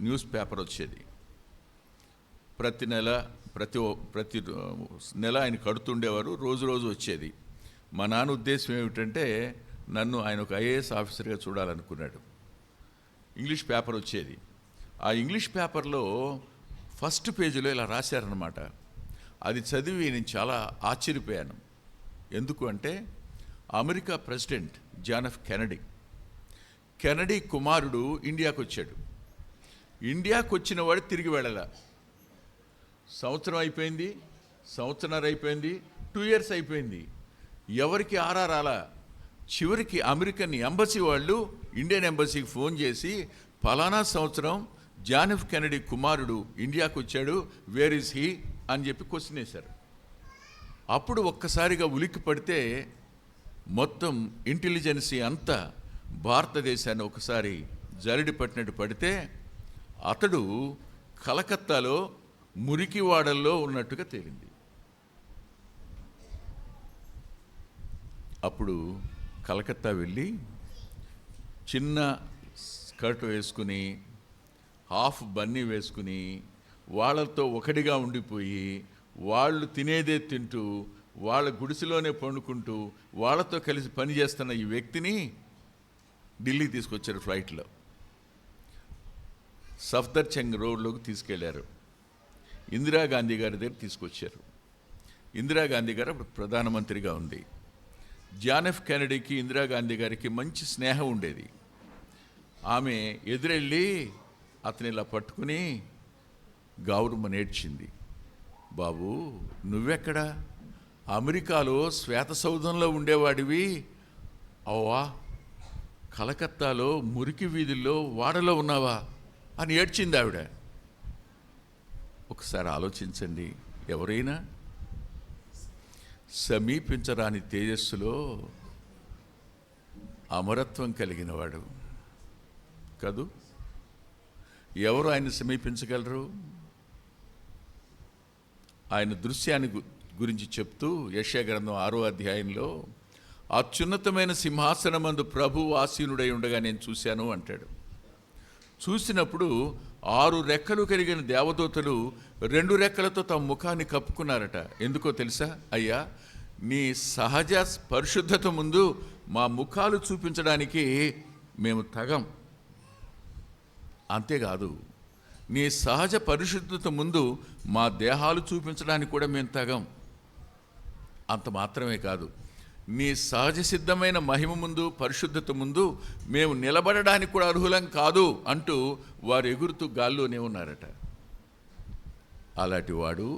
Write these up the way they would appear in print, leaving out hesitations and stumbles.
News paper వచ్చేది. ప్రతి నెల ప్రతి నెల ఆయన కడుతుండేవారు. రోజు వచ్చేది. మా నాన్న ఉద్దేశం ఏమిటంటే నన్ను ఆయన ఒక ఐఏఎస్ ఆఫీసర్గా చూడాలనుకున్నాడు. ఇంగ్లీష్ పేపర్ వచ్చేది. ఆ ఇంగ్లీష్ పేపర్లో ఫస్ట్ పేజీలో ఇలా రాశారనమాట. అది చదివి నేను చాలా ఆశ్చర్యపోయాను. ఎందుకు అంటే America president John F Kennedy కుమారుడు ఇండియాకు వచ్చాడు. ఇండియాకు వచ్చిన వాడు తిరిగి వెళ్ళాల. సంవత్సరం అయిపోయింది, సంవత్సరాలు అయిపోయింది, 2 years అయిపోయింది. ఎవరికి ఆరారాలా. చివరికి అమెరికన్ ఎంబసీ వాళ్ళు ఇండియన్ ఎంబసీకి ఫోన్ చేసి ఫలానా సంవత్సరం జాన్ ఎఫ్ కెనడీ కుమారుడు ఇండియాకు వచ్చాడు, వేర్ ఈజ్ హీ అని చెప్పి క్వశ్చన్ వేశారు. అప్పుడు ఒక్కసారిగా ఉలిక్కి పడితే మొత్తం ఇంటెలిజెన్సీ అంతా భారతదేశాన్ని ఒకసారి జరిడి పట్టినట్టు పడితే అతడు కలకత్తాలో మురికివాడల్లో ఉన్నట్టుగా తేలింది. అప్పుడు కలకత్తా వెళ్ళి చిన్న స్కర్ట్ వేసుకుని హాఫ్ బన్నీ వేసుకుని వాళ్ళతో ఒకటిగా ఉండిపోయి వాళ్ళు తినేదే తింటూ వాళ్ళ గుడిసెలోనే పండుకుంటూ వాళ్ళతో కలిసి పనిచేస్తున్న ఈ వ్యక్తిని ఢిల్లీకి తీసుకొచ్చారు. ఫ్లైట్లో సఫ్దర్జంగ్ రోడ్లోకి తీసుకెళ్లారు. ఇందిరాగాంధీ గారి దగ్గర తీసుకొచ్చారు. ఇందిరాగాంధీ గారు అప్పుడు ప్రధానమంత్రిగా ఉంది. జాన్ ఎఫ్ కెనడీకి ఇందిరాగాంధీ గారికి మంచి స్నేహం ఉండేది. ఆమె ఎదురెళ్ళి అతని ఇలా పట్టుకుని గౌరవం నేర్చింది. బాబు, నువ్వెక్కడా? అమెరికాలో శ్వేత సౌధంలో ఉండేవాడివి, అవ్వా కలకత్తాలో మురికి వీధుల్లో వాడలో ఉన్నావా అని ఏడ్చింది ఆవిడ. ఒకసారి ఆలోచించండి. ఎవరైనా సమీపించరాని తేజస్సులో అమరత్వం కలిగినవాడు కదూ. ఎవరు ఆయన సమీపించగలరు? ఆయన దృశ్యాన్ని గురించి చెప్తూ యెషయా గ్రంథం 6వ అధ్యాయంలో అత్యున్నతమైన సింహాసనమందు ప్రభువు ఆసీనుడై ఉండగా నేను చూశాను అంటాడు. చూసినప్పుడు 6 రెక్కలు కలిగిన దేవదూతలు 2 రెక్కలతో తమ ముఖాన్ని కప్పుకున్నారట. ఎందుకో తెలుసా? అయ్యా, నీ సహజ పరిశుద్ధత ముందు మా ముఖాలు చూపించడానికి మేము తగం. అంతేకాదు, నీ సహజ పరిశుద్ధత ముందు మా దేహాలు చూపించడానికి కూడా మేము తగం. అంత మాత్రమే కాదు, నీ సహజ సిద్ధమైన మహిమ ముందు, పరిశుద్ధత ముందు మేము నిలబడడానికి కూడా అర్హులం కాదు అంటూ వారు ఎగురుతూ గాల్లోనే ఉన్నారట. అలాంటి వాడు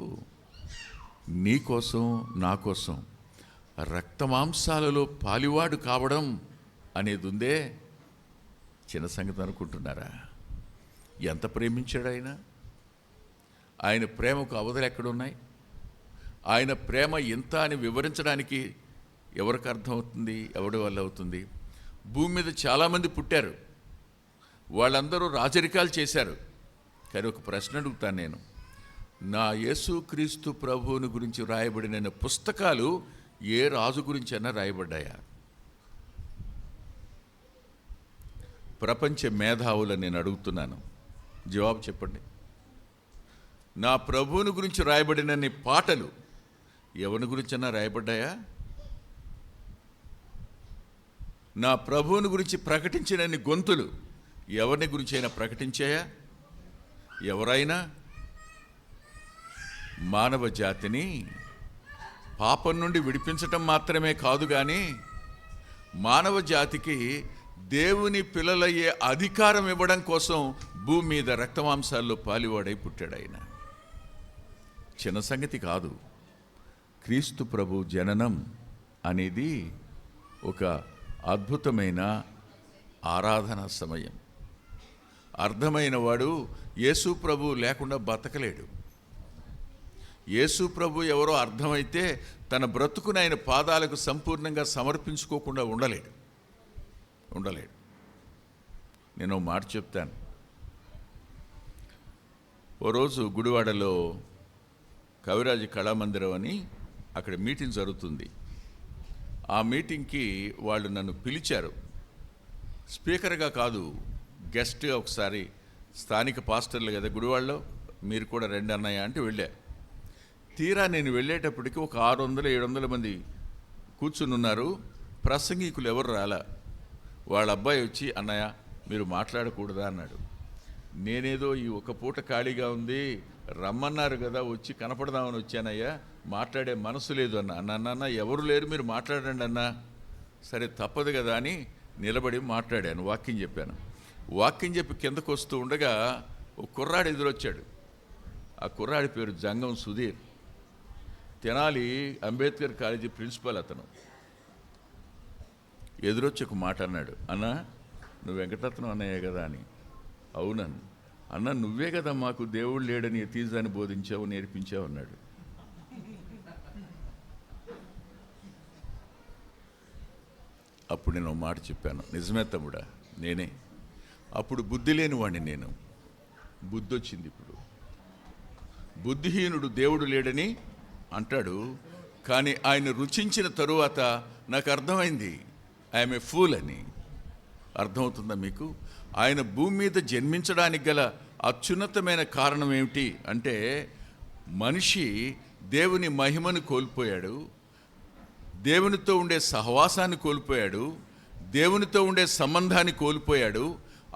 నీ కోసం, నా కోసం రక్తమాంసాలలో పాలివాడు కావడం అనేది ఉందే, చిన్న సంగతి అనుకుంటున్నారా? ఎంత ప్రేమించాడు ఆయన. ఆయన ప్రేమకు అవధులు ఎక్కడున్నాయి? ఆయన ప్రేమ ఇంత అని వివరించడానికి ఎవరికి అర్థమవుతుంది? ఎవడి వల్ల అవుతుంది? భూమి మీద చాలామంది పుట్టారు, వాళ్ళందరూ రాజరికాలు చేశారు. కానీ ఒక ప్రశ్న అడుగుతాను నేను, నా యేసుక్రీస్తు ప్రభువుని గురించి రాయబడిన పుస్తకాలు ఏ రాజు గురించి అయినా రాయబడ్డాయా? ప్రపంచ మేధావులను నేను అడుగుతున్నాను, జవాబు చెప్పండి. నా ప్రభువుని గురించి రాయబడిన పాటలు ఎవరి గురించైనా రాయబడ్డాయా? నా ప్రభువుని గురించి ప్రకటించిన గొంతులు ఎవరిని గురించి అయినా ప్రకటించాయా? ఎవరైనా మానవ జాతిని పాపం నుండి విడిపించటం మాత్రమే కాదు, కానీ మానవ జాతికి దేవుని పిల్లలయ్యే అధికారం ఇవ్వడం కోసం భూమి మీద రక్తమాంసాల్లో పాలివాడై పుట్టాడు ఆయన. చిన్న సంగతి కాదు. క్రీస్తు ప్రభు జననం అనేది ఒక అద్భుతమైన ఆరాధన సమయం. అర్థమైన వాడు యేసు ప్రభు లేకుండా బతకలేడు. యేసు ప్రభు ఎవరో అర్థమైతే తన బ్రతుకుని ఆయన పాదాలకు సంపూర్ణంగా సమర్పించుకోకుండా ఉండలేడు. నేను ఒక మాట చెప్తాను. ఓ రోజు గుడివాడలో కవిరాజు కళామందిరం అని అక్కడ మీటింగ్ జరుగుతుంది. ఆ మీటింగ్కి వాళ్ళు నన్ను పిలిచారు. స్పీకర్గా కాదు, గెస్ట్గా ఒకసారి స్థానిక పాస్టర్లు కదా గుడివాళ్ళలో, మీరు కూడా రండి అన్నయ్య అంటే వెళ్ళా. తీరా నేను వెళ్ళేటప్పటికి ఒక 600-700 మంది కూర్చుని ఉన్నారు. ప్రసంగికులు ఎవరు రాలా. వాళ్ళ అబ్బాయి వచ్చి, అన్నయ్య మీరు మాట్లాడకూడదా అన్నాడు. నేనేదో ఈ ఒక పూట ఖాళీగా ఉంది, రమ్మన్నారు కదా, వచ్చి కనపడదామని వచ్చానయ్యా, మాట్లాడే మనసు లేదు అన్న. ఎవరు లేరు, మీరు మాట్లాడండి అన్నా. సరే తప్పదు కదా అని నిలబడి మాట్లాడాను, వాక్యం చెప్పాను. వాక్యం చెప్పి కిందకు వస్తూ ఉండగా ఒక కుర్రాడు ఎదురొచ్చాడు. ఆ కుర్రాడి పేరు జంగం సుధీర్, తెనాలి అంబేద్కర్ కాలేజీ ప్రిన్సిపల్. అతను ఎదురొచ్చి ఒక మాట అన్నాడు, అన్న నువ్వు వెంకటరత్నం అన్నయ్య కదా అని. అవునన్ను. అన్న నువ్వే కదా మాకు దేవుడు లేడని యతీజాన్ని బోధించావు, నేర్పించావు అన్నాడు. అప్పుడు నేను మాట చెప్పాను, నిజమే తమ్ముడా, నేనే. అప్పుడు బుద్ధి లేని వాడిని నేను, బుద్ధి వచ్చింది ఇప్పుడు. బుద్ధిహీనుడు దేవుడు లేడని అంటాడు, కానీ ఆయన రుచించిన తరువాత నాకు అర్థమైంది ఐఎమ్ ఏ ఫూల్ అని. అర్థమవుతుందా మీకు? ఆయన భూమి మీద జన్మించడానికి గల అత్యున్నతమైన కారణం ఏమిటి అంటే, మనిషి దేవుని మహిమను కోల్పోయాడు, దేవునితో ఉండే సహవాసాన్ని కోల్పోయాడు, దేవునితో ఉండే సంబంధాన్ని కోల్పోయాడు.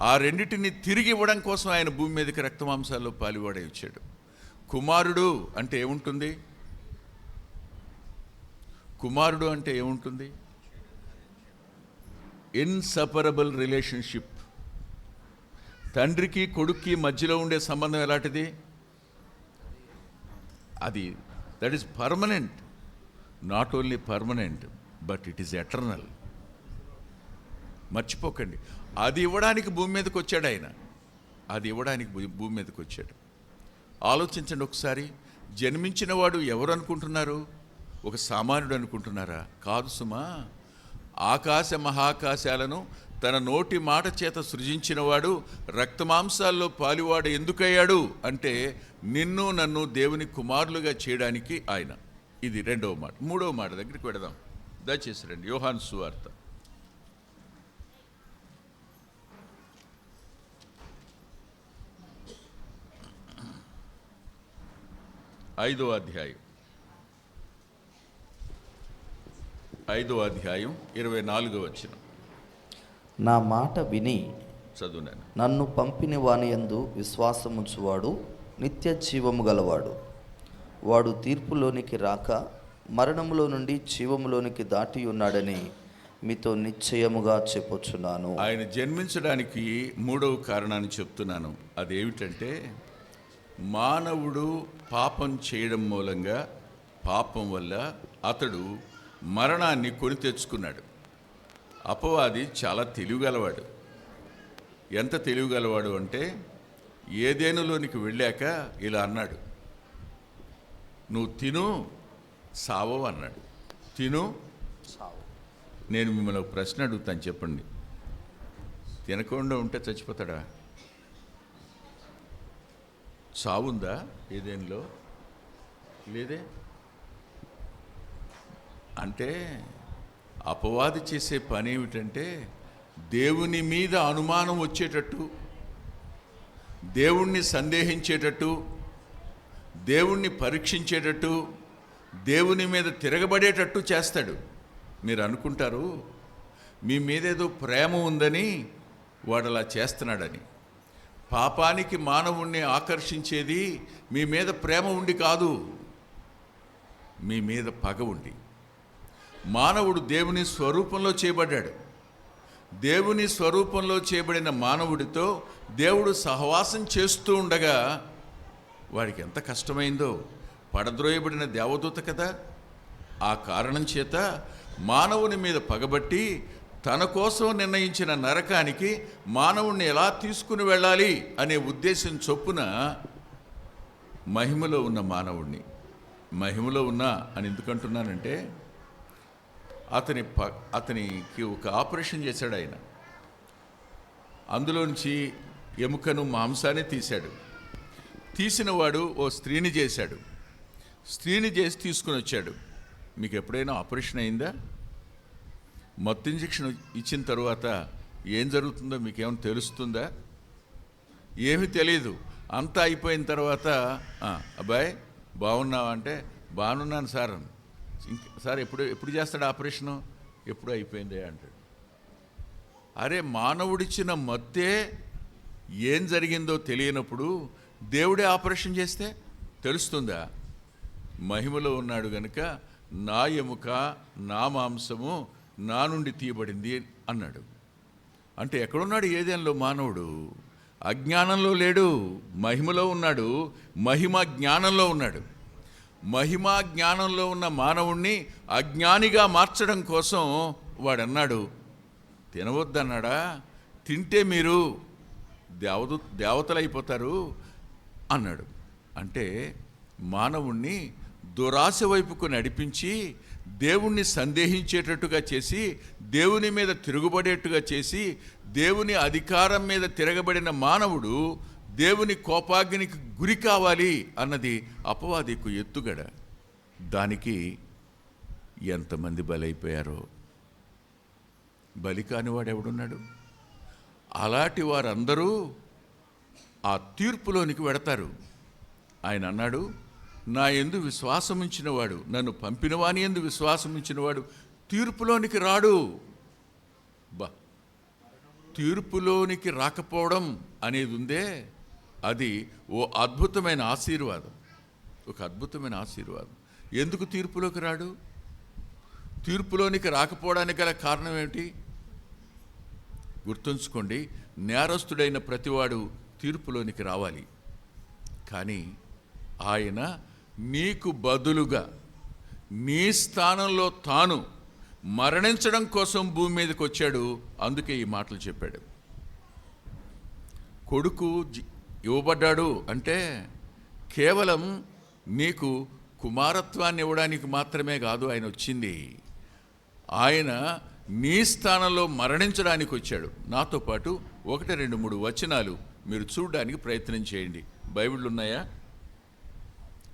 ఆ రెండిటిని తిరిగి ఇవ్వడం కోసం ఆయన భూమి మీదకి రక్తమాంసాల్లో పాలువాడై వచ్చాడు. కుమారుడు అంటే ఏముంటుంది? కుమారుడు అంటే ఏముంటుంది? Inseparable relationship. తండ్రికి కొడుక్కి మధ్యలో ఉండే సంబంధం ఎలాంటిది? అది that is permanent. Not only permanent but it is eternal. మర్చిపోకండి. అది ఇవ్వడానికి భూమి మీదకి వచ్చాడు ఆయన. అది ఇవ్వడానికి భూమి మీదకి వచ్చాడు. ఆలోచించండి ఒకసారి. జన్మించిన వాడు ఎవరు అనుకుంటున్నారు? ఒక సామాన్యుడు అనుకుంటున్నారా? కాదు సుమా. ఆకాశ మహాకాశాలను తన నోటి మాట చేత సృజించినవాడు రక్తమాంసాల్లో పాలువాడు ఎందుకయ్యాడు అంటే, నిన్ను నన్ను దేవుని కుమారులుగా చేయడానికి ఆయన. ఇది రెండవ మాట. మూడవ మాట దగ్గరికి వెడదాం, దయచేసి రండి. యోహాను సువార్త 5వ అధ్యాయం 24వ వచనం. నా మాట విని చదువునాను. నన్ను పంపిన వాని యందు విశ్వాసముంచువాడు నిత్య జీవము గలవాడు. వాడు తీర్పులోనికి రాక మరణములో నుండి జీవములోనికి దాటి ఉన్నాడని మీతో నిశ్చయముగా చెప్పుచున్నాను. ఆయన జన్మించడానికి మూడవ కారణాన్ని చెప్తున్నాను. అదేమిటంటే, మానవుడు పాపం చేయడం మూలంగా, పాపం వల్ల అతడు మరణాన్ని కొని తెచ్చుకున్నాడు. అపవాది చాలా తెలివిగలవాడు. ఎంత తెలివిగలవాడు అంటే, ఏదేనులోనికి వెళ్ళాక ఇలా అన్నాడు, నువ్వు తిను సావవు అన్నాడు. తిను సావు. నేను మిమ్మల్ని ఒక ప్రశ్న అడుగుతాను, చెప్పండి. తినకుండా ఉంటే చచ్చిపోతాడా? చావుందా ఏదేనిలో? లేదే. అంటే అపవాది చేసే పని ఏమిటంటే, దేవుని మీద అనుమానం వచ్చేటట్టు, దేవుణ్ణి సందేహించేటట్టు, దేవుణ్ణి పరీక్షించేటట్టు, దేవుని మీద తిరగబడేటట్టు చేస్తాడు. మీరు అనుకుంటారు మీ మీదేదో ప్రేమ ఉందని వాడు అలా చేస్తున్నాడని. పాపానికి మానవుణ్ణి ఆకర్షించేది మీ మీద ప్రేమ ఉండి కాదు, మీ మీద పగ ఉండి. మానవుడు దేవుని స్వరూపంలో చేయబడ్డాడు. దేవుని స్వరూపంలో చేయబడిన మానవుడితో దేవుడు సహవాసం చేస్తూ ఉండగా వాడికి ఎంత కష్టమైందో. పడద్రోయబడిన దేవదూత కదా. ఆ కారణం చేత మానవుని మీద పగబట్టి తన కోసం నిర్ణయించిన నరకానికి మానవుణ్ణి ఎలా తీసుకుని వెళ్ళాలి అనే ఉద్దేశం చొప్పున మహిమలో ఉన్న మానవుణ్ణి, మహిమలో ఉన్నా అని ఎందుకంటున్నానంటే, అతనికి ఒక ఆపరేషన్ చేశాడు ఆయన. అందులోంచి ఎముకను మాంసాన్ని తీశాడు. తీసిన వాడు ఓ స్త్రీని చేశాడు. స్త్రీని చేసి తీసుకుని వచ్చాడు. మీకు ఎప్పుడైనా ఆపరేషన్ అయిందా? మత్తు ఇంజెక్షన్ ఇచ్చిన తర్వాత ఏం జరుగుతుందో మీకేమైనా తెలుస్తుందా? ఏమీ తెలియదు. అంతా అయిపోయిన తర్వాత అబ్బాయి బాగున్నావా అంటే బాగున్నాను సార్. సార్ ఎప్పుడు చేస్తాడు ఆపరేషను? ఎప్పుడు అయిపోయిందే అంటాడు. అరే, మానవుడిచ్చిన మత్తే ఏం జరిగిందో తెలియనప్పుడు దేవుడే ఆపరేషన్ చేస్తే తెలుస్తుందా? మహిమలో ఉన్నాడు గనుక నా ఎముక నా మాంసము నా నుండి తీయబడింది అన్నాడు. అంటే ఎక్కడున్నాడు ఏదైనాలో మానవుడు? అజ్ఞానంలో లేడు, మహిమలో ఉన్నాడు. మహిమ జ్ఞానంలో ఉన్నాడు. మహిమా జ్ఞానంలో ఉన్న మానవుణ్ణి అజ్ఞానిగా మార్చడం కోసం వాడన్నాడు, తినవద్దన్నాడా? తింటే మీరు దేవతలైపోతారు అన్నాడు. అంటే మానవుణ్ణి దురాశ వైపుకు నడిపించి దేవుణ్ణి సందేహించేటట్టుగా చేసి, దేవుని మీద తిరుగుబడేట్టుగా చేసి, దేవుని అధికారం మీద తిరగబడిన మానవుడు దేవుని కోపాగ్నికి గురి కావాలి అన్నది అపవాదికు ఎత్తుగడ. దానికి ఎంతమంది బలైపోయారో. బలి కానివాడు ఎవడున్నాడు? అలాంటి వారందరూ ఆ తీర్పులోనికి వెడతారు. ఆయన అన్నాడు, నా యందు విశ్వాసముంచినవాడు, నన్ను పంపిన వాని యందు విశ్వాసముంచినవాడు తీర్పులోనికి రాడు. తీర్పులోనికి రాకపోవడం అనేది ఉందే, అది ఓ అద్భుతమైన ఆశీర్వాదం. ఒక అద్భుతమైన ఆశీర్వాదం. ఎందుకు తీర్పులోకి రాడు? తీర్పులోనికి రాకపోవడానికి గల కారణం ఏమిటి? గుర్తుంచుకోండి, నేరస్తుడైన ప్రతివాడు తీర్పులోనికి రావాలి. కానీ ఆయన నీకు బదులుగా నీ స్థానంలో తాను మరణించడం కోసం భూమి మీదకి వచ్చాడు. అందుకే ఈ మాటలు చెప్పాడు. కొడుకు ఇవ్వబడ్డాడు అంటే కేవలం నీకు కుమారత్వాన్ని ఇవ్వడానికి మాత్రమే కాదు ఆయన వచ్చింది. ఆయన నీ స్థానంలో మరణించడానికి వచ్చాడు. నాతో పాటు 1, 2, 3 వచనాలు మీరు చూడడానికి ప్రయత్నం చేయండి. బైబిళ్ళు ఉన్నాయా?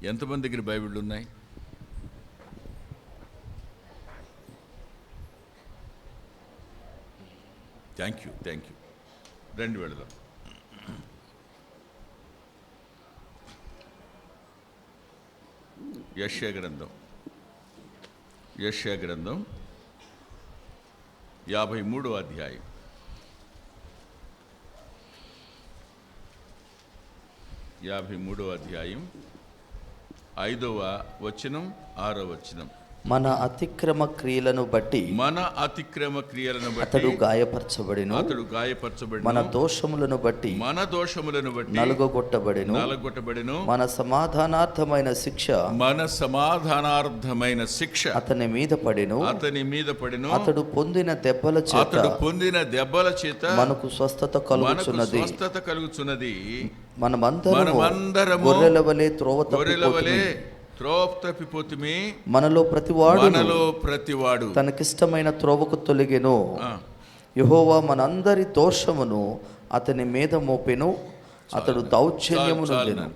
ఎంతమంది దగ్గర బైబిళ్ళు ఉన్నాయి? Thank you. రండి వెళదాం. యెషయా గ్రంథం 53వ అధ్యాయం 53వ అధ్యాయం 5వ వచనం 6వ వచనం. మన అతిక్రమ క్రియలను బట్టి అతడు గాయపరచబడెను, మన దోషములను బట్టి నలుగొట్టబడెను, మన సమాధానార్థమైన శిక్ష అతని మీద పడెను, అతడు పొందిన దెబ్బల చేత మనకు స్వస్థత కలుగుచున్నది. మనమందరము గొర్రెల వలె త్రోవ తప్పిపోతుమి, మనలో ప్రతివాడు తనకిష్టమైన త్రోవకు తొలగెను. యెహోవా మనందరి దోషమును అతని మీద మోపెను, అతడు దౌర్జన్యము నొందెను.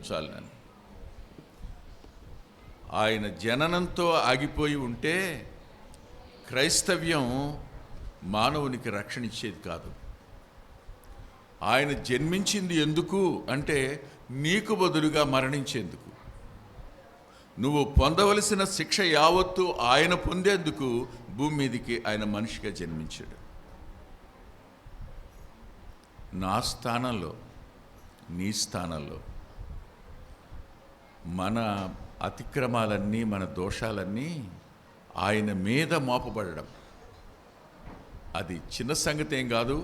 ఆయన జననంతో ఆగిపోయి ఉంటే క్రైస్తవ్యం మానవునికి రక్షణ ఇచ్చేది కాదు. ఆయన జన్మించింది ఎందుకు అంటే నీకు బదులుగా మరణించేందుకు. నువ్వు పొందవలసిన శిక్ష యావత్తు ఆయన పొందేందుకు భూమి మీదకి ఆయన మనిషిగా జన్మించాడు. నా స్థానంలో, నీ స్థానంలో మన అతిక్రమాలన్నీ, మన దోషాలన్నీ ఆయన మీద మోపబడడం అది చిన్న సంగతి ఏం కాదు.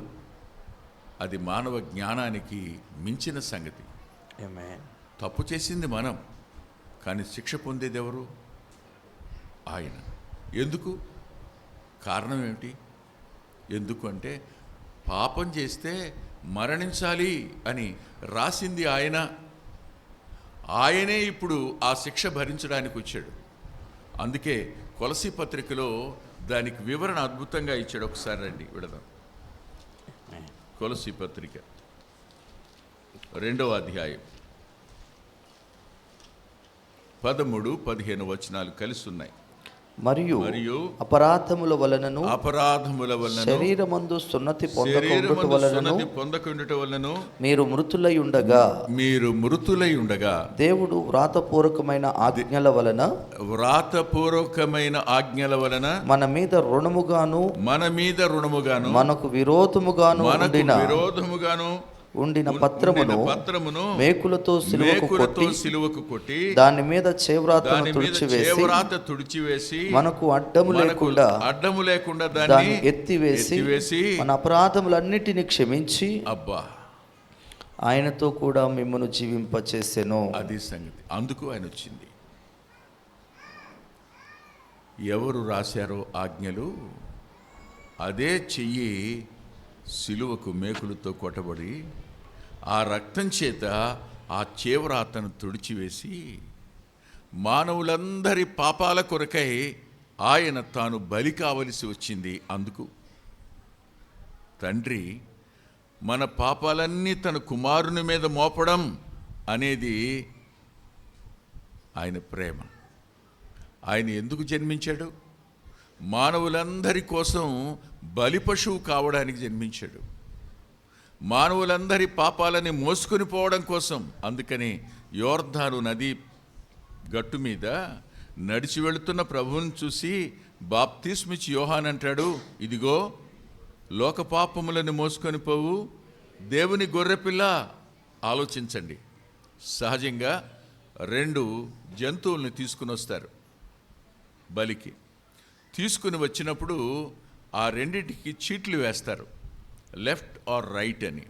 అది మానవ జ్ఞానానికి మించిన సంగతి. తప్పు చేసింది మనం, కానీ శిక్ష పొందేది ఎవరు? ఆయన. ఎందుకు? కారణం ఏమిటి? ఎందుకు అంటే పాపం చేస్తే మరణించాలి అని రాసింది ఆయన. ఆయనే ఇప్పుడు ఆ శిక్ష భరించడానికి వచ్చాడు. అందుకే కొలసీ పత్రికలో దానికి వివరణ అద్భుతంగా ఇచ్చాడు. ఒకసారి రండి విడదాం. కొలసీ పత్రిక 2వ అధ్యాయం 13, 15 వచనాలు కలిసి ఉన్నాయి. మరియు అపరాధముల వలనను శరీరమందు సున్నతి పొందకుండుట వలనను మీరు మృతులై ఉండగా దేవుడు వ్రాతపూర్వకమైన ఆజ్ఞల వలన మన మీద రుణముగాను మనకు విరోధముగాను ఉండిన పత్రమును మేకులతో సిలువకు కొట్టి దాని మీద చేవ్రాతను తుడిచివేసి మనకు అడ్డము లేకుండా దాన్ని ఎత్తివేసి మన అపరాధములన్నిటిని క్షమించి ఆయనతో కూడా మిమ్మల్ని జీవింపచేసెను. అది సంగతి. అందుకు ఆయన వచ్చింది. ఎవరు రాశారో ఆజ్ఞలు అదే చెయ్యి సిలువకు మేకులతో కొట్టబడి ఆ రక్తం చేత ఆ చేవ్రాతను తుడిచివేసి మానవులందరి పాపాల కొరకై ఆయన తాను బలి కావలసి వచ్చింది. అందుకు తండ్రి మన పాపాలన్నీ తన కుమారుని మీద మోపడం అనేది ఆయన ప్రేమ. ఆయన ఎందుకు జన్మించాడు? మానవులందరి కోసం బలి పశువు కావడానికి జన్మించాడు. మానవులందరి పాపాలని మోసుకొని పోవడం కోసం. అందుకని యోర్దాను నది గట్టు మీద నడిచి వెళుతున్న ప్రభువుని చూసి బాప్తిస్మిచ్చి యోహాన్ అంటాడు, ఇదిగో లోక పాపములను మోసుకొని పోవు దేవుని గొర్రెపిల్ల. ఆలోచించండి, సహజంగా 2 జంతువుల్ని తీసుకుని వస్తారు బలికి. తీసుకుని వచ్చినప్పుడు ఆ రెండింటికి చీట్లు వేస్తారు, లెఫ్ట్ ఆర్ రైట్ అని.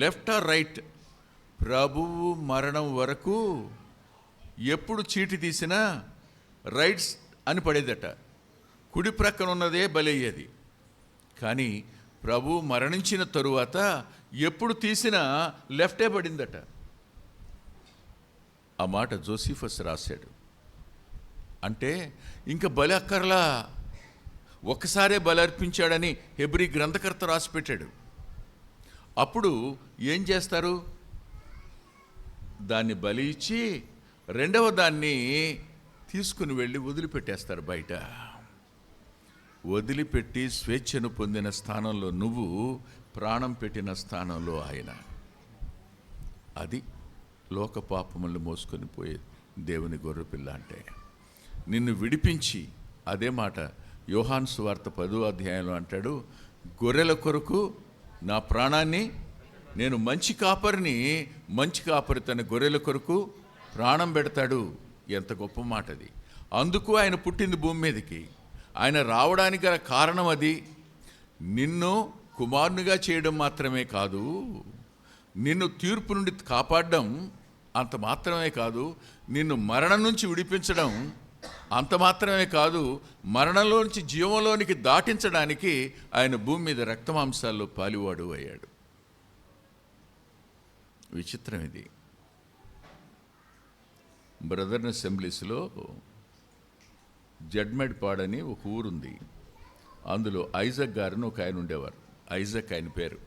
లెఫ్ట్ ఆర్ రైట్ ప్రభువు మరణం వరకు ఎప్పుడు చీటి తీసినా రైట్స్ అని పడేదట, కుడి ప్రక్కన ఉన్నదే బలి అయ్యేది. కానీ ప్రభు మరణించిన తరువాత ఎప్పుడు తీసినా లెఫ్టే పడిందట. ఆ మాట జోసిఫస్ రాశాడు. అంటే ఇంకా బలి అక్కర్లా, ఒక్కసారే బలి అర్పించాడని హెబ్రీ గ్రంథకర్త రాసిపెట్టాడు. అప్పుడు ఏం చేస్తారు? దాన్ని బలి ఇచ్చి రెండవ దాన్ని తీసుకుని వెళ్ళి వదిలిపెట్టేస్తారు బయట. వదిలిపెట్టి స్వేచ్ఛను పొందిన స్థానంలో నువ్వు, ప్రాణం పెట్టిన స్థానంలో ఆయన. అది లోక పాపములను మోసుకొని పోయే దేవుని గొర్రెపిల్ల అంటే. నిన్ను విడిపించి, అదే మాట యోహాను సువార్త 10వ అధ్యాయంలో అంటాడు, గొర్రెల కొరకు నా ప్రాణాన్ని నేను మంచి కాపరి తన గొర్రెల కొరకు ప్రాణం పెడతాడు. ఎంత గొప్ప మాట అది. అందుకు ఆయన పుట్టింది భూమి మీదకి. ఆయన రావడానికి గల కారణం అది. నిన్ను కుమారునిగా చేయడం మాత్రమే కాదు, నిన్ను తీర్పు నుండి కాపాడడం అంత మాత్రమే కాదు, నిన్ను మరణం నుంచి విడిపించడం అంత మాత్రమే కాదు, మరణంలోంచి జీవంలోనికి దాటించడానికి ఆయన భూమి మీద రక్తమాంసాల్లో పాలివాడు అయ్యాడు. విచిత్రం ఇది. బ్రదర్న్ అసెంబ్లీస్లో జడ్మెడ్పాడ్ ఒక ఊరుంది. అందులో ఐజక్ గారిని ఒక ఆయన ఉండేవారు. ఐజక్ ఆయన పేరు.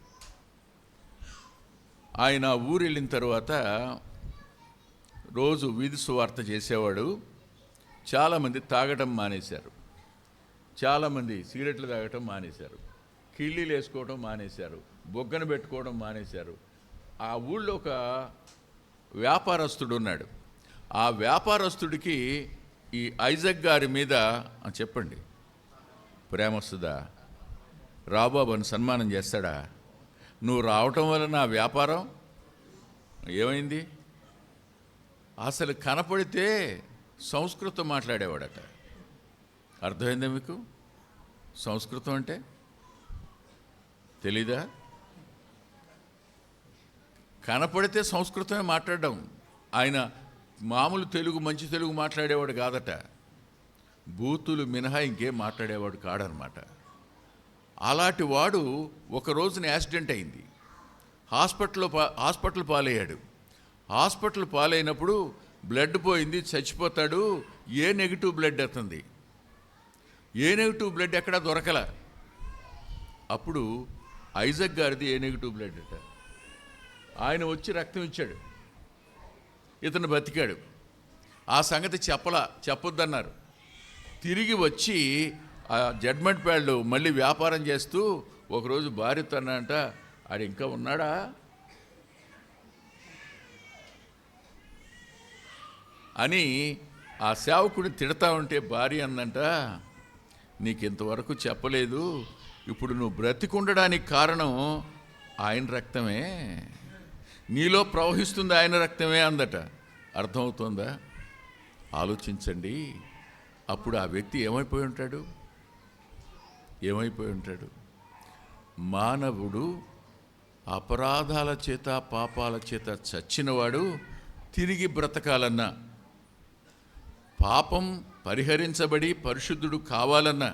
ఆయన ఊరు వెళ్ళిన తర్వాత రోజు వీధి సువార్త చేసేవాడు. చాలామంది తాగటం మానేశారు, చాలామంది సిగరెట్లు తాగటం మానేశారు, కిళ్ళీలు వేసుకోవడం మానేశారు, బొగ్గన పెట్టుకోవడం మానేశారు. ఆ ఊళ్ళో ఒక వ్యాపారస్తుడు ఉన్నాడు. ఆ వ్యాపారస్తుడికి ఈ ఐజక్ గారి మీద చెప్పండి ప్రేమ వస్తుందా? రాబాబు అని సన్మానం చేస్తాడా? నువ్వు రావటం వల్ల నా వ్యాపారం ఏమైంది? అసలు కనపడితే సంస్కృతం మాట్లాడేవాడట. అర్థమైందా మీకు? సంస్కృతం అంటే తెలీదా? కనపడితే సంస్కృతమే మాట్లాడడం. ఆయన మామూలు తెలుగు, మంచి తెలుగు మాట్లాడేవాడు కాదట. బూతులు మినహా ఇంకేం మాట్లాడేవాడు కాడనమాట. అలాంటి వాడు ఒక రోజున యాక్సిడెంట్ అయింది. హాస్పిటల్ పాలయ్యాడు. హాస్పిటల్ పాలైనప్పుడు బ్లడ్ పోయింది, చచ్చిపోతాడు. ఏ నెగిటివ్ బ్లడ్ అవుతుంది, ఏ నెగిటివ్ బ్లడ్ ఎక్కడా దొరకల. అప్పుడు ఐజక్ గారిది ఏ నెగిటివ్ బ్లడ్ అట. ఆయన వచ్చి రక్తం ఇచ్చాడు, ఇతను బతికాడు. ఆ సంగతి చెప్పొద్దన్నారు. తిరిగి వచ్చి ఆ జడ్మెంట్ ప్యాడ్లో మళ్ళీ వ్యాపారం చేస్తూ ఒకరోజు భార్యతో అన్నంట, ఆడు ఇంకా ఉన్నాడా అని ఆ సేవకుడిని తిడతా ఉంటే భార్య అందంట, నీకు ఇంతవరకు చెప్పలేదు, ఇప్పుడు నువ్వు బ్రతికుండడానికి కారణం ఆయన రక్తమే, నీలో ప్రవహిస్తుంది ఆయన రక్తమే అందట. అర్థమవుతుందా? ఆలోచించండి. అప్పుడు ఆ వ్యక్తి ఏమైపోయి ఉంటాడు? ఏమైపోయి ఉంటాడు? మానవుడు అపరాధాల చేత పాపాల చేత చచ్చినవాడు తిరిగి బ్రతకాలన్నా, పాపం పరిహరించబడి పరిశుద్ధుడు కావాలన్నా,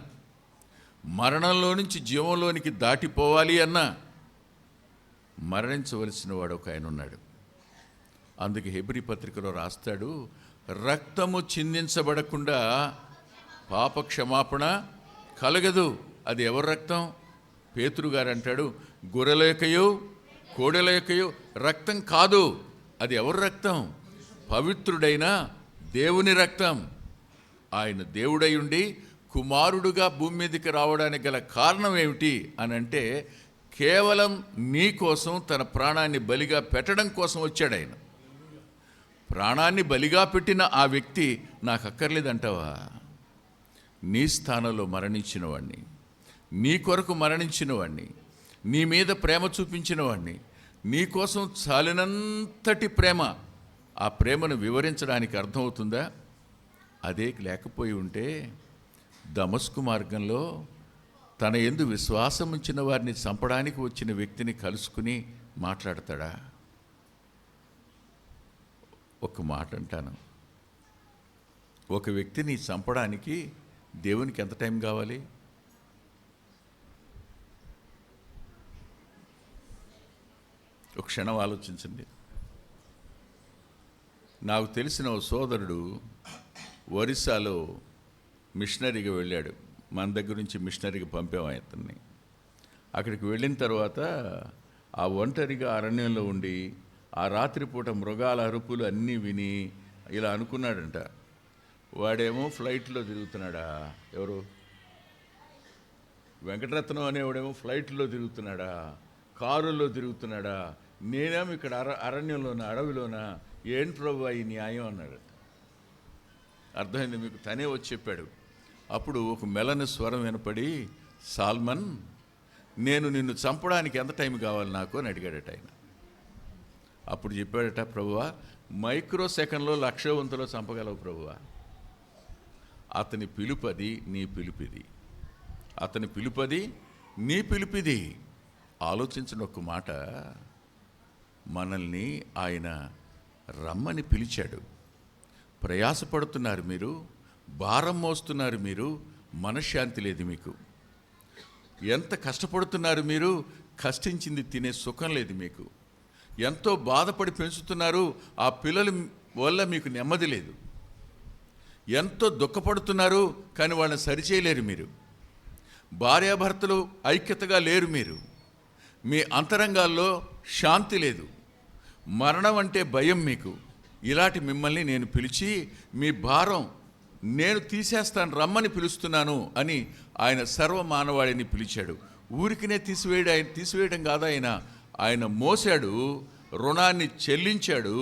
మరణంలో నుంచి జీవంలోనికి దాటిపోవాలి అన్నా మరణించవలసిన వాడు ఒక ఆయన ఉన్నాడు. అందుకే హెబ్రీ పత్రికలో రాస్తాడు, రక్తము చిందించబడకుండా పాప క్షమాపణ కలగదు. అది ఎవరి రక్తం? పేతురు గారు అంటాడు, గొర్రెల యొక్కయో కోడెల యొక్కయో రక్తం కాదు, అది ఎవరి రక్తం? పవిత్రుడైన దేవుని రక్తం. ఆయన దేవుడై ఉండి కుమారుడుగా భూమి మీదకి రావడానికి గల కారణం ఏమిటి అని అంటే, కేవలం నీ కోసం తన ప్రాణాన్ని బలిగా పెట్టడం కోసం వచ్చాడు ఆయన. ప్రాణాన్ని బలిగా పెట్టిన ఆ వ్యక్తి నాకు అక్కర్లేదంటావా? నీ స్థానంలో మరణించిన వాడిని, నీ కొరకు మరణించిన వాడిని, నీ మీద ప్రేమ చూపించిన వాడిని, నీ కోసం చాలినంతటి ప్రేమ, ఆ ప్రేమను వివరించడానికి అర్థమవుతుందా? అదే లేకపోయి ఉంటే దమస్కు మార్గంలో తన యందు విశ్వాసం ఉంచిన వారిని చంపడానికి వచ్చిన వ్యక్తిని కలుసుకుని మాట్లాడతాడా? ఒక మాట అంటాను, ఒక వ్యక్తిని చంపడానికి దేవునికి ఎంత టైం కావాలి? ఒక క్షణం ఆలోచించండి. నాకు తెలిసిన ఓ సోదరుడు ఒరిస్సాలో మిషనరీగా వెళ్ళాడు. మన దగ్గర నుంచి మిషనరీగా పంపాము అతన్ని. అక్కడికి వెళ్ళిన తర్వాత ఆ ఒంటరిగా అరణ్యంలో ఉండి ఆ రాత్రిపూట మృగాల అరుపులు అన్నీ విని ఇలా అనుకున్నాడంట, వాడేమో ఫ్లైట్లో తిరుగుతున్నాడా, ఎవరు వెంకటరత్నం అనేవాడేమో ఫ్లైట్లో తిరుగుతున్నాడా, కారుల్లో తిరుగుతున్నాడా, నేనేమో ఇక్కడ అరణ్యంలోనా అడవిలోనా, ఏంటి ప్రభు ఈ న్యాయం అన్నాడు. అర్థమైంది మీకు? తనే వచ్చి చెప్పాడు. అప్పుడు ఒక మెలని స్వరం వినపడి, సాల్మన్, నేను నిన్ను చంపడానికి ఎంత టైం కావాలి నాకు అని అడిగాడట ఆయన. అప్పుడు చెప్పాడట, ప్రభువా, మైక్రో సెకండ్లో 1,00,000 వంతులో చంపగలవు ప్రభువా. అతని పిలుపది, నీ పిలుపిది. అతని పిలుపది, నీ పిలుపిది. ఆలోచించిన ఒక మాట, మనల్ని ఆయన రమ్మని పిలిచాడు. ప్రయాసపడుతున్నారు మీరు, భారం మోస్తున్నారు మీరు, మనశ్శాంతి లేదు మీకు. ఎంత కష్టపడుతున్నారు మీరు, కష్టించింది తినే సుఖం లేదు మీకు. ఎంతో బాధపడి పెంచుతున్నారు, ఆ పిల్లల వల్ల మీకు నెమ్మది లేదు. ఎంతో దుఃఖపడుతున్నారు, కానీ వాళ్ళని సరిచేయలేరు మీరు. భార్యాభర్తలు ఐక్యతగా లేరు మీరు. మీ అంతరంగాల్లో శాంతి లేదు. మరణం అంటే భయం మీకు. ఇలాంటి మిమ్మల్ని నేను పిలిచి మీ భారం నేను తీసేస్తాను, రమ్మని పిలుస్తున్నాను అని ఆయన సర్వ మానవాళిని పిలిచాడు. ఊరికినే తీసివేయడం కాదు, ఆయన మోసాడు, రుణాన్ని చెల్లించాడు.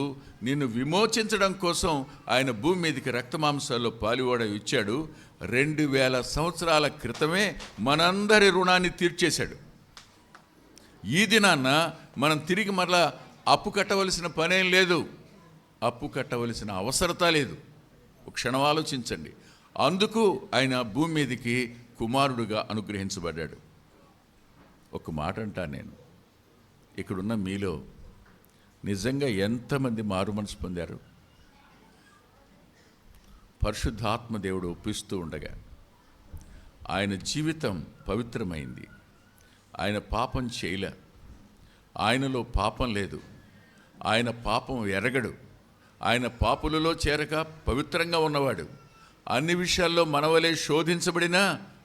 నిన్ను విమోచించడం కోసం ఆయన భూమి మీదకి రక్తమాంసాల్లో పాలువాడ ఇచ్చాడు. 2000 సంవత్సరాల క్రితమే మనందరి రుణాన్ని తీర్చేశాడు. ఈ దినాన్న మనం తిరిగి మరలా అప్పు కట్టవలసిన పనేం లేదు, అప్పు కట్టవలసిన అవసరత లేదు. ఒక క్షణం ఆలోచించండి. అందుకు ఆయన భూమి మీదకి కుమారుడుగా అనుగ్రహించబడ్డాడు. ఒక మాట అంటాను నేను, ఇక్కడున్న మీలో నిజంగా ఎంతమంది మారు మనసు పొందారు? పరిశుద్ధాత్మ దేవుడు ఒప్పిస్తూ ఉండగా ఆయన జీవితం పవిత్రమైంది. ఆయన పాపం చేయలే, ఆయనలో పాపం లేదు, ఆయన పాపం ఎరగడు, ఆయన పాపులలో చేరక పవిత్రంగా ఉన్నవాడు. అన్ని విషయాల్లో మనవలే శోధించబడినా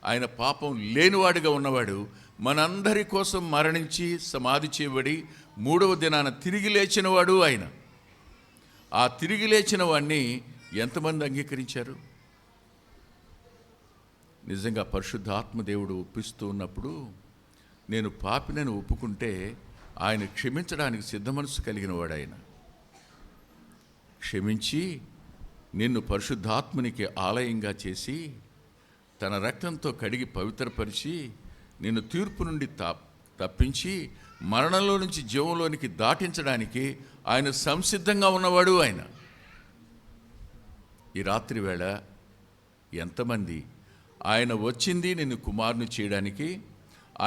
ఆయన పాపం లేనివాడిగా ఉన్నవాడు. మనందరి కోసం మరణించి సమాధి చేయబడి 3వ దినాన తిరిగి లేచినవాడు ఆయన. ఆ తిరిగి లేచిన వాడిని ఎంతమంది అంగీకరించారు? నిజంగా పరిశుద్ధాత్మ దేవుడు ఒప్పిస్తూ ఉన్నప్పుడు నేను పాపినని ఒప్పుకుంటే ఆయన క్షమించడానికి సిద్ధ మనసు కలిగిన వాడు. ఆయన క్షమించి నిన్ను పరిశుద్ధాత్మనికి ఆలయంగా చేసి తన రక్తంతో కడిగి పవిత్రపరిచి నిన్ను తీర్పు నుండి తప్పించి మరణంలో నుంచి జీవంలోనికి దాటించడానికి ఆయన సంసిద్ధంగా ఉన్నవాడు. ఆయన ఈ రాత్రి వేళ ఎంతమంది ఆయన వచ్చింది నిన్ను కుమారుని చేయడానికి,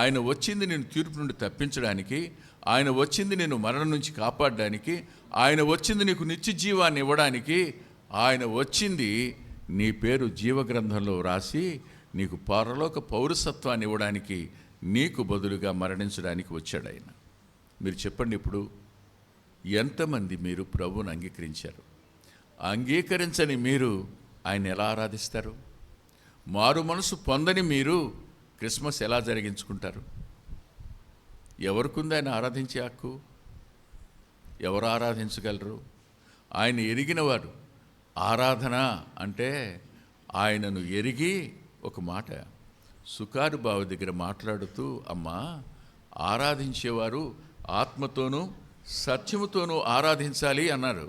ఆయన వచ్చింది నిన్ను తీర్పు నుండి తప్పించడానికి, ఆయన వచ్చింది నిన్ను మరణం నుంచి కాపాడడానికి, ఆయన వచ్చింది నీకు నిత్య జీవాన్ని ఇవ్వడానికి, ఆయన వచ్చింది నీ పేరు జీవగ్రంథంలో రాసి నీకు పరలోక పౌరసత్వాన్ని ఇవ్వడానికి, నీకు బదులుగా మరణించడానికి వచ్చాడు ఆయన. మీరు చెప్పండి, ఇప్పుడు ఎంతమంది మీరు ప్రభువుని అంగీకరించారు? అంగీకరించని మీరు ఆయన ఎలా ఆరాధిస్తారు? మారు మనసు పొందని మీరు క్రిస్మస్ ఎలా జరిగించుకుంటారు? ఎవరికుంది ఆయన ఆరాధించే హక్కు? ఎవరు ఆరాధించగలరు? ఆయన ఎరిగినవారు. ఆరాధన అంటే ఆయనను ఎరిగి, ఒక మాట సుకారు బావి దగ్గర మాట్లాడుతూ, అమ్మా, ఆరాధించేవారు ఆత్మతోనూ సత్యముతోనూ ఆరాధించాలి అన్నారు.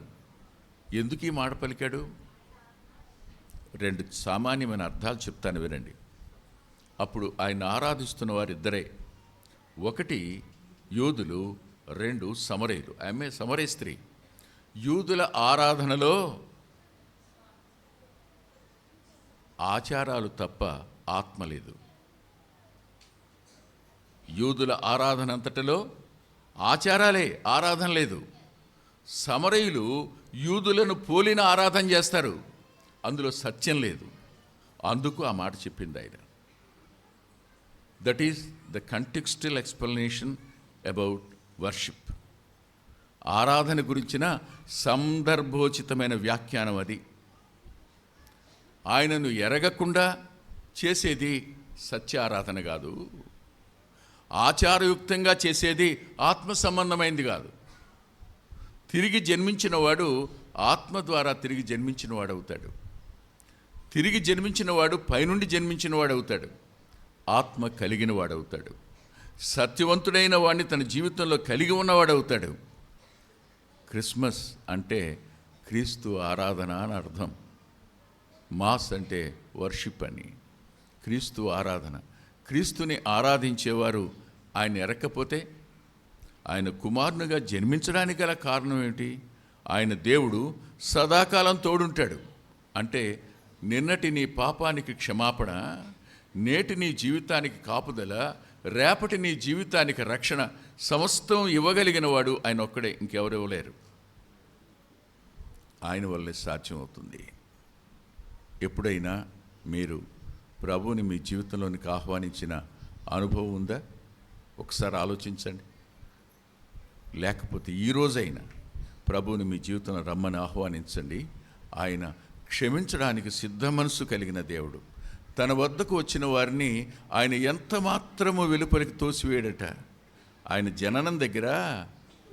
ఎందుకు ఈ మాట పలికాడు? 2 సామాన్యమైన అర్థాలు చెప్తాను, వినండి. అప్పుడు ఆయన ఆరాధిస్తున్న వారు ఇద్దరే. 1 యూదులు, 2 సమరయులు. ఆమె సమరయ స్త్రీ. యూదుల ఆరాధనలో ఆచారాలు తప్ప ఆత్మ లేదు. యూదుల ఆరాధన అంతటిలో ఆచారాలే, ఆరాధన లేదు. సమరయులు యూదులను పోలిన ఆరాధన చేస్తారు, అందులో సత్యం లేదు. అందుకు ఆ మాట చెప్పింది ఆయన. That is the contextual explanation about worship. ఆరాధన గురించిన సందర్భోచితమైన వ్యాఖ్యానం అది. ఆయనను ఎరగకుండా చేసేది సత్య ఆరాధన కాదు, ఆచారయుక్తంగా చేసేది ఆత్మ సంబంధమైంది కాదు. తిరిగి జన్మించిన వాడు ఆత్మ ద్వారా తిరిగి జన్మించిన వాడు అవుతాడు. తిరిగి జన్మించిన వాడు పైనుండి జన్మించిన వాడు అవుతాడు, ఆత్మ కలిగిన వాడవుతాడు. సత్యవంతుడైన వాడిని తన జీవితంలో కలిగి ఉన్నవాడవుతాడు. క్రిస్మస్ అంటే క్రీస్తు ఆరాధన అని అర్థం. మాస్ అంటే వర్షిప్ అని. క్రీస్తు ఆరాధన. క్రీస్తుని ఆరాధించేవారు ఆయన ఎరక్కపోతే ఆయన కుమారునిగా జన్మించడానికి గల కారణం ఏమిటి? ఆయన దేవుడు సదాకాలం తోడుంటాడు. అంటే నిన్నటి నీ పాపానికి క్షమాపణ, నేటి నీ జీవితానికి కాపుదల, రేపటి నీ జీవితానికి రక్షణ సమస్తం ఇవ్వగలిగిన వాడు ఆయన ఒక్కడే, ఇంకెవరు ఇవ్వలేరు. ఆయన వల్లే సాధ్యమవుతుంది. ఎప్పుడైనా మీరు ప్రభువుని మీ జీవితంలోనికి ఆహ్వానించిన అనుభవం ఉందా? ఒకసారి ఆలోచించండి. లేకపోతే ఈరోజైనా ప్రభువుని మీ జీవితంలో రమ్మని ఆహ్వానించండి. ఆయన క్షమించడానికి సిద్ధ మనసు కలిగిన దేవుడు. తన వద్దకు వచ్చిన వారిని ఆయన ఎంత మాత్రము వెలుపలికి తోసివేయడట. ఆయన జననం దగ్గర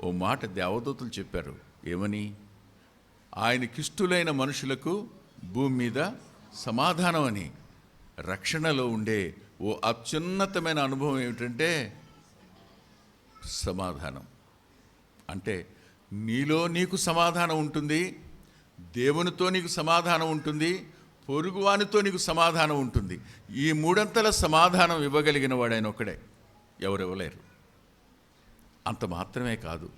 ఓ మాట దేవదూతలు చెప్పారు. ఏమని? ఆయనకిష్టులైన మనుషులకు భూమి మీద సమాధానం అని. రక్షణలో ఉండే ఓ అత్యున్నతమైన అనుభవం ఏమిటంటే సమాధానం. అంటే నీలో నీకు సమాధానం ఉంటుంది, దేవునితో నీకు సమాధానం ఉంటుంది, పొరుగువానితో నీకు సమాధానం ఉంటుంది. ఈ 3 అంతల సమాధానం ఇవ్వగలిగిన వాడు ఆయన ఒక్కడే, ఎవరెవలేరు. అంత మాత్రమే కాదు,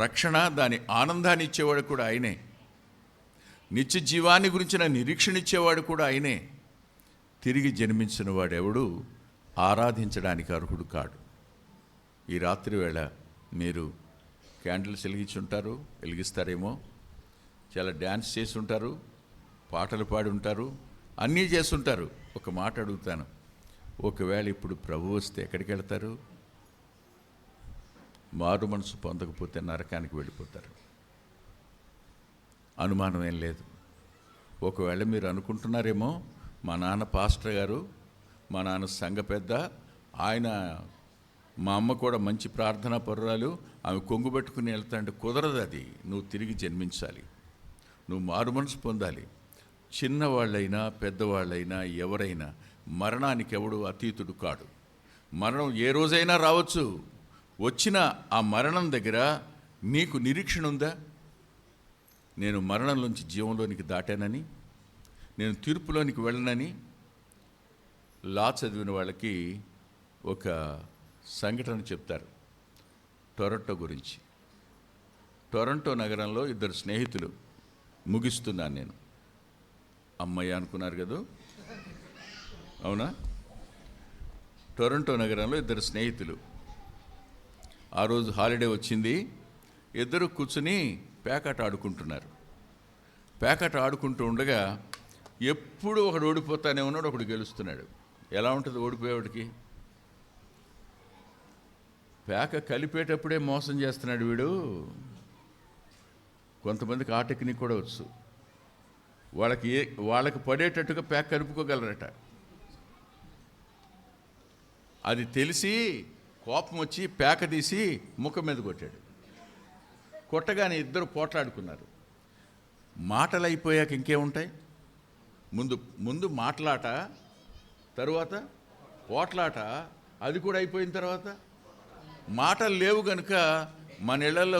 రక్షణ, దాని ఆనందాన్ని ఇచ్చేవాడు కూడా ఆయనే. నిత్య జీవాన్ని గురించిన నిరీక్షణ ఇచ్చేవాడు కూడా ఆయనే. తిరిగి జన్మించిన వాడెవడు ఆరాధించడానికి అర్హుడు కాడు. ఈ రాత్రి వేళ మీరు క్యాండిల్స్ వెలిగించుంటారు, వెలిగిస్తారేమో, చాలా డ్యాన్స్ చేసి ఉంటారు, పాటలు పాడి ఉంటారు, అన్నీ చేస్తుంటారు. ఒక మాట అడుగుతాను, ఒకవేళ ఇప్పుడు ప్రభు వస్తే ఎక్కడికి వెళ్తారు? మారు మనసు పొందకపోతే నరకానికి వెళ్ళిపోతారు. అనుమానం ఏం లేదు. ఒకవేళ మీరు అనుకుంటున్నారేమో, మా నాన్న పాస్టర్ గారు, మా నాన్న సంఘ పెద్ద, ఆయన, మా అమ్మ కూడా మంచి ప్రార్థనా పరురాలు, ఆమె కొంగు పెట్టుకుని వెళ్తాంటే కుదరదు. అది నువ్వు తిరిగి జన్మించాలి, నువ్వు మారు మనసు పొందాలి. చిన్నవాళ్ళైనా పెద్దవాళ్ళైనా ఎవరైనా మరణానికి ఎవడు అతీతుడు కాడు. మరణం ఏ రోజైనా రావచ్చు. వచ్చిన ఆ మరణం దగ్గర నీకు నిరీక్షణ ఉందా? నేను మరణంలోంచి జీవంలోనికి దాటానని, నేను తీర్పులోనికి వెళ్ళనని. లా చదివిన వాళ్ళకి ఒక సంఘటన చెప్తారు టొరంటో గురించి. టొరంటో నగరంలో ఇద్దరు స్నేహితులు, ముగిస్తున్నాను నేను, అమ్మయ్య అనుకున్నారు కదా, అవునా? టొరంటో నగరంలో ఇద్దరు స్నేహితులు, ఆ రోజు హాలిడే వచ్చింది, ఇద్దరు కూర్చుని పేకాట ఆడుకుంటున్నారు. పేకాట ఆడుకుంటూ ఉండగా ఎప్పుడు ఒకడు ఓడిపోతానే ఉన్నాడు, ఒకడు గెలుస్తున్నాడు. ఎలా ఉంటుంది ఓడిపోయేవాడికి? పేక కలిపేటప్పుడే మోసం చేస్తున్నాడు వీడు. కొంతమందికి ఆ టెక్నిక్ కూడా వచ్చు. వాళ్ళకి పడేటట్టుగా పేక కలుపుకోగలరట. అది తెలిసి కోపం వచ్చి పేక తీసి ముఖం మీద కొట్టాడు. కొట్టగానే ఇద్దరు పోట్లాడుకున్నారు. మాటలు అయిపోయాక ఇంకేముంటాయి? ముందు మాట్లాట, తరువాత పోట్లాట. అది కూడా అయిపోయిన తర్వాత మాటలు లేవు కనుక మన ఇళ్లలో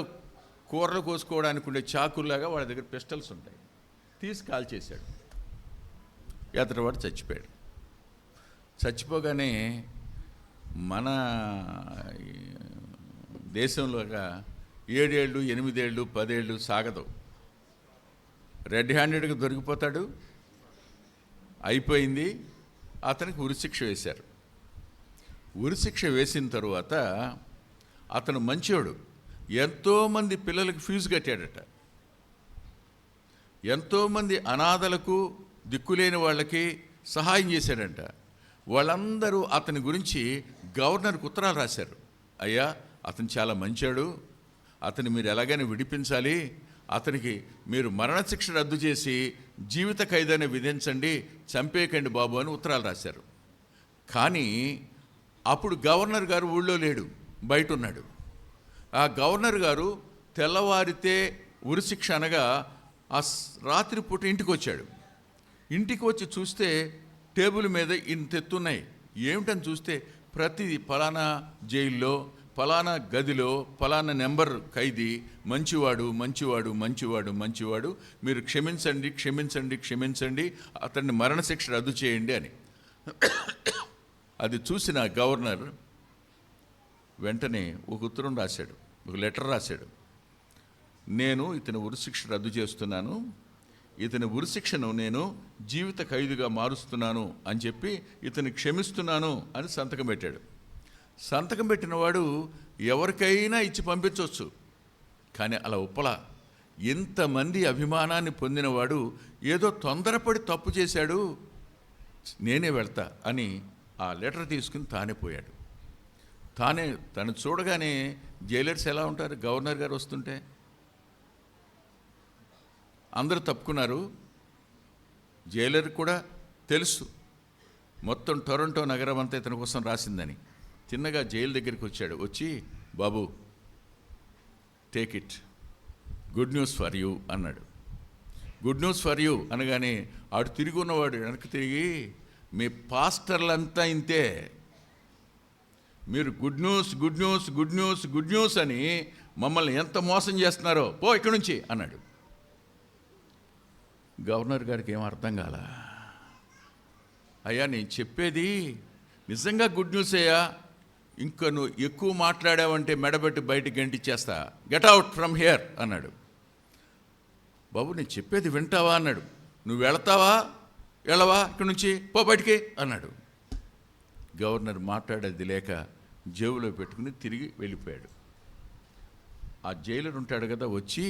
కూరలు కోసుకోవడానికి ఉండే చాకుల్లాగా వాళ్ళ దగ్గర పిస్టల్స్ ఉంటాయి. తీసి కాల్ చేశాడు. ఎతటివాడు చచ్చిపోయాడు. చచ్చిపోగానే మన దేశంలోగా 7 ఏళ్ళు 8 ఏళ్ళు 10 ఏళ్ళు సాగదు. రెడ్ హ్యాండెడ్గా దొరికిపోతాడు, అయిపోయింది. అతనికి ఉరిశిక్ష వేశారు. ఉరిశిక్ష వేసిన తరువాత అతను మంచివాడు, ఎంతోమంది పిల్లలకు ఫీజు కట్టాడట. ఎంతోమంది అనాథలకు, దిక్కులేని వాళ్ళకి సహాయం చేశాడంట. వాళ్ళందరూ అతని గురించి గవర్నర్కి ఉత్తరాలు రాశారు. అయ్యా, అతను చాలా మంచాడు, అతన్ని మీరు ఎలాగైనా విడిపించాలి, అతనికి మీరు మరణశిక్ష రద్దు చేసి జీవిత ఖైదాన్ని విధించండి, చంపేయకండి బాబు అని ఉత్తరాలు రాశారు. కానీ అప్పుడు గవర్నర్ గారు ఊళ్ళో లేడు, బయట ఉన్నాడు. ఆ గవర్నర్ గారు తెల్లవారితే ఉరిశిక్ష అనగా ఆ రాత్రిపూట ఇంటికి వచ్చాడు. ఇంటికి వచ్చి చూస్తే టేబుల్ మీద ఇంత ఎత్తున్నాయి. ఏమిటని చూస్తే ప్రతిదీ ఫలానా జైల్లో, ఫలానా గదిలో, ఫలానా నెంబర్ ఖైదీ, మంచివాడు మంచివాడు మంచివాడు మంచివాడు, మీరు క్షమించండి క్షమించండి క్షమించండి, అతన్ని మరణశిక్ష రద్దు చేయండి అని. అది చూసిన గవర్నర్ వెంటనే ఒక ఉత్తరం రాశాడు, ఒక లెటర్ రాశాడు. నేను ఇతని ఉరిశిక్ష రద్దు చేస్తున్నాను, ఇతని ఉరిశిక్షను నేను జీవిత ఖైదుగా మారుస్తున్నాను అని చెప్పి ఇతన్ని క్షమిస్తున్నాను అని సంతకం పెట్టాడు. సంతకం పెట్టిన వాడు ఎవరికైనా ఇచ్చి పంపించవచ్చు, కానీ అలా ఒప్పలా. ఇంతమంది అభిమానాన్ని పొందినవాడు ఏదో తొందరపడి తప్పు చేశాడు, నేనే వెళ్తా అని ఆ లెటర్ తీసుకుని తానే పోయాడు. తను చూడగానే జైలర్స్ ఎలా ఉంటారు? గవర్నర్ గారు వస్తుంటే అందరూ తప్పుకున్నారు. జైలర్ కూడా తెలుసు మొత్తం టొరంటో నగరం అంతా ఇతని కోసం రాసిందని. చిన్నగా జైలు దగ్గరికి వచ్చాడు. వచ్చి, బాబు take it, good news for you అన్నాడు. గుడ్ న్యూస్ ఫర్ యూ అనగానే ఆడు తిరిగి ఉన్నవాడు వెనక్కి తిరిగి, మీ పాస్టర్లంతా ఇంతే, మీరు good news good news good news good news అని మమ్మల్ని ఎంత మోసం చేస్తున్నారో, పో ఇక్కడి నుంచి అన్నాడు. గవర్నర్ గారికి ఏం అర్థం కాల. అయ్యా, నేను చెప్పేది నిజంగా గుడ్ న్యూస్ అయ్యా, ఇంకా నువ్వు ఎక్కువ మాట్లాడావంటే మెడబెట్టి బయటికి గంటిచ్చేస్తా, గెట్ అవుట్ ఫ్రమ్ హియర్ అన్నాడు. బాబు నేను చెప్పేది వింటావా అన్నాడు. నువ్వు వెళతావా వెళ్ళవా ఇక్కడి నుంచి, పో బయటికి అన్నాడు. గవర్నర్ మాట్లాడేది లేక జేబులో పెట్టుకుని తిరిగి వెళ్ళిపోయాడు. ఆ జైలర్ ఉంటాడు కదా, వచ్చి,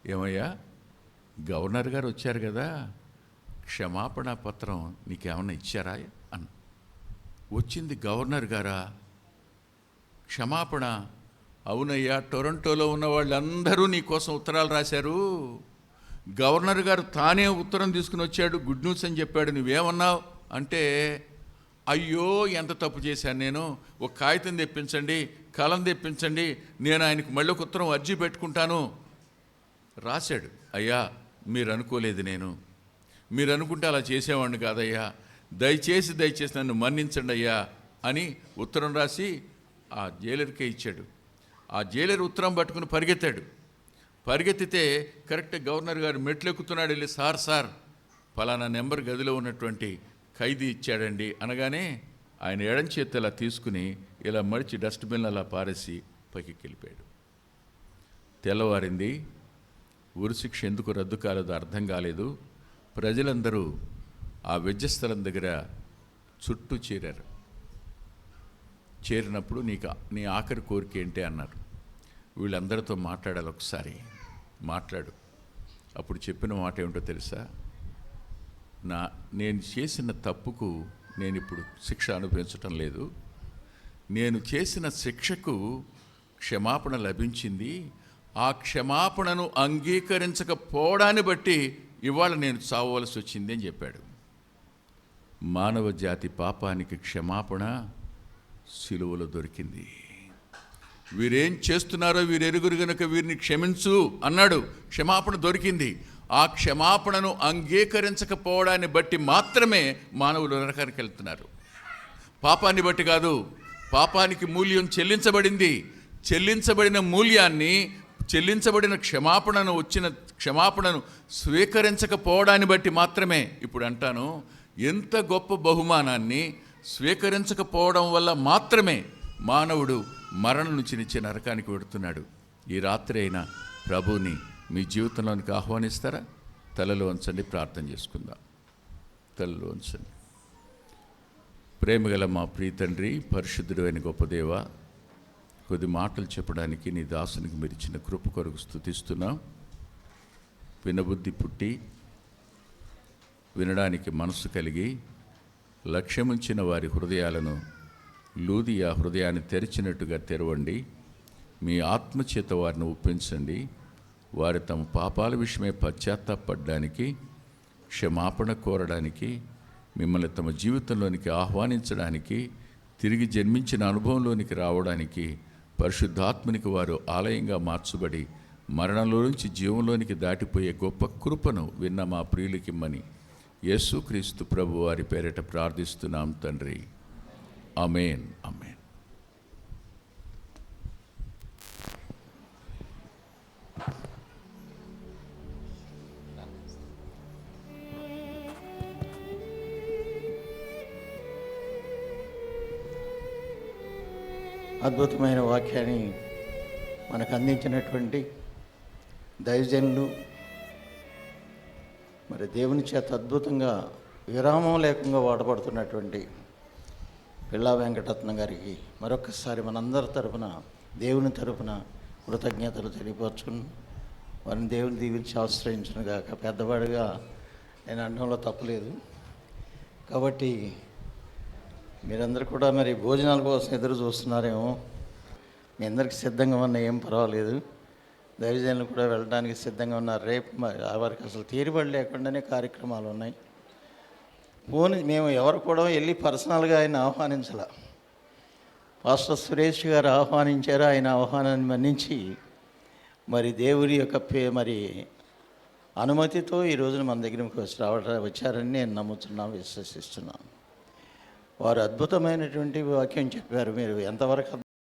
ఏమయ్యా గవర్నర్ గారు వచ్చారు కదా, క్షమాపణ పత్రం నీకేమన్నా ఇచ్చారా అన్న. వచ్చింది గవర్నర్ గారా? క్షమాపణ? అవునయ్యా, టొరంటోలో ఉన్న వాళ్ళందరూ నీ కోసం ఉత్తరాలు రాశారు, గవర్నర్ గారు తానే ఉత్తరం తీసుకుని వచ్చాడు, గుడ్ న్యూస్ అని చెప్పాడు, నువ్వేమన్నావు అంటే, అయ్యో ఎంత తప్పు చేశాను నేను, ఒక కాగితం తెప్పించండి, కలం తెప్పించండి, నేను ఆయనకు మళ్ళీ ఒక ఉత్తరం అర్జీ పెట్టుకుంటాను. రాశాడు. అయ్యా మీరు అనుకోలేదు, మీరు అనుకుంటే అలా చేసేవాడిని కాదయ్యా, దయచేసి నన్ను మన్నించండి అయ్యా అని ఉత్తరం రాసి ఆ జైలర్కే ఇచ్చాడు. ఆ జైలర్ ఉత్తరం పట్టుకుని పరిగెత్తితే కరెక్ట్ గవర్నర్ గారు మెట్లు ఎక్కుతున్నాడు. వెళ్ళి సార్ ఫలానా నెంబర్ గదిలో ఉన్నటువంటి ఖైదీ ఇచ్చాడండి అనగానే ఆయన ఎడం చేతి అలా తీసుకుని ఇలా మడిచి డస్ట్బిన్ అలా పారేసి పైకి వెళ్ళిపోయాడు. తెల్లవారింది. ఉరిశిక్ష ఎందుకు రద్దు కాలేదో అర్థం కాలేదు. ప్రజలందరూ ఆ వెజ్జస్థలం దగ్గర చుట్టూ చేరారు. చేరినప్పుడు నీ ఆఖరి కోరిక ఏంటి అన్నారు. వీళ్ళందరితో మాట్లాడాలి, ఒకసారి మాట్లాడు. అప్పుడు చెప్పిన మాట ఏమిటో తెలుసా? నేను చేసిన తప్పుకు నేను ఇప్పుడు శిక్ష అనుభవించటం లేదు. నేను చేసిన శిక్షకు క్షమాపణ లభించింది. ఆ క్షమాపణను అంగీకరించకపోవడాన్ని బట్టి ఇవాళ నేను చావవలసి వచ్చింది అని చెప్పాడు. మానవ జాతి పాపానికి క్షమాపణ సిలువలో దొరికింది. వీరేం చేస్తున్నారో వీరెరుగురు గనుక వీరిని క్షమించు అన్నాడు. క్షమాపణ దొరికింది. ఆ క్షమాపణను అంగీకరించకపోవడాన్ని బట్టి మాత్రమే మానవులు నరకానికి వెళ్తున్నారు. పాపాన్ని బట్టి కాదు. పాపానికి మూల్యం చెల్లించబడింది. చెల్లించబడిన మూల్యాన్ని, చెల్లించబడిన క్షమాపణను స్వీకరించకపోవడాన్ని బట్టి మాత్రమే. ఇప్పుడు అంటాను, ఎంత గొప్ప బహుమానాన్ని స్వీకరించకపోవడం వల్ల మాత్రమే మానవుడు మరణం నుంచి నిత్య నరకానికి వెడుతున్నాడు. ఈ రాత్రి అయినా ప్రభువుని మీ జీవితంలోనికి ఆహ్వానిస్తారా? తలలో ఉంచండి, ప్రార్థన చేసుకుందాం. తలలో ఉంచండి. ప్రేమగల మా ప్రియ తండ్రి, పరిశుద్ధుడు అయిన గొప్ప దేవ, కొద్ది మాటలు చెప్పడానికి నీ దాసునికి మీరు ఇచ్చిన కృప కొరకు స్తుతిస్తున్నాం. వినబుద్ధి పుట్టి వినడానికి మనసు కలిగి లక్ష్యముంచిన వారి హృదయాలను లూదియా హృదయాన్ని తెరిచినట్టుగా తెరవండి. మీ ఆత్మచేత వారిని ఒప్పించండి. వారు తమ పాపాల విషయమై పశ్చాత్తాపడడానికి, క్షమాపణ కోరడానికి, మిమ్మల్ని తమ జీవితంలోనికి ఆహ్వానించడానికి, తిరిగి జన్మించిన అనుభవంలోనికి రావడానికి పరిశుద్ధాత్మనికి వారు ఆలయంగా మార్చబడి మరణంలో నుంచి జీవంలోనికి దాటిపోయే గొప్ప కృపను విన్న మా ప్రియులకిమ్మని యేసుక్రీస్తు ప్రభు వారి పేరిట ప్రార్థిస్తున్నాం తండ్రి. ఆమేన్. ఆమేన్. అద్భుతమైన వాక్యాన్ని మనకు అందించినటువంటి దైవజనులు, మరి దేవుని చేత అద్భుతంగా విరామం లేకుండా వాడబడుతున్నటువంటి పిల్లా వెంకటరత్నం గారికి మరొకసారి మనందరి తరపున, దేవుని తరపున కృతజ్ఞతలు తెలియపరచుకుని వారిని దేవుని దీవించి ఆశ్రయించును గాక. పెద్దవాడిగా నేను అనడంలో తప్పలేదు. కాబట్టి మీరందరూ కూడా మరి భోజనాల కోసం ఎదురు చూస్తున్నారేమో. మీ అందరికీ సిద్ధంగా ఉన్న ఏం పర్వాలేదు. దైవజనులు కూడా వెళ్ళడానికి సిద్ధంగా ఉన్నారు. రేపు వారికి అసలు తీరుబడి లేకుండానే కార్యక్రమాలు ఉన్నాయి. మేము ఎవరు కూడా వెళ్ళి పర్సనల్గా ఆయన ఆహ్వానించాల. పాస్టర్ సురేష్ గారు ఆహ్వానించారు. ఆయన ఆహ్వానాన్ని మన్నించి మరి దేవుడి యొక్క మరి అనుమతితో ఈ రోజున మన దగ్గరికి వచ్చారని నేను నమ్ముతున్నాను, విశ్వసిస్తున్నాను. వారు అద్భుతమైనటువంటి వాక్యం చెప్పారు. మీరు ఎంతవరకు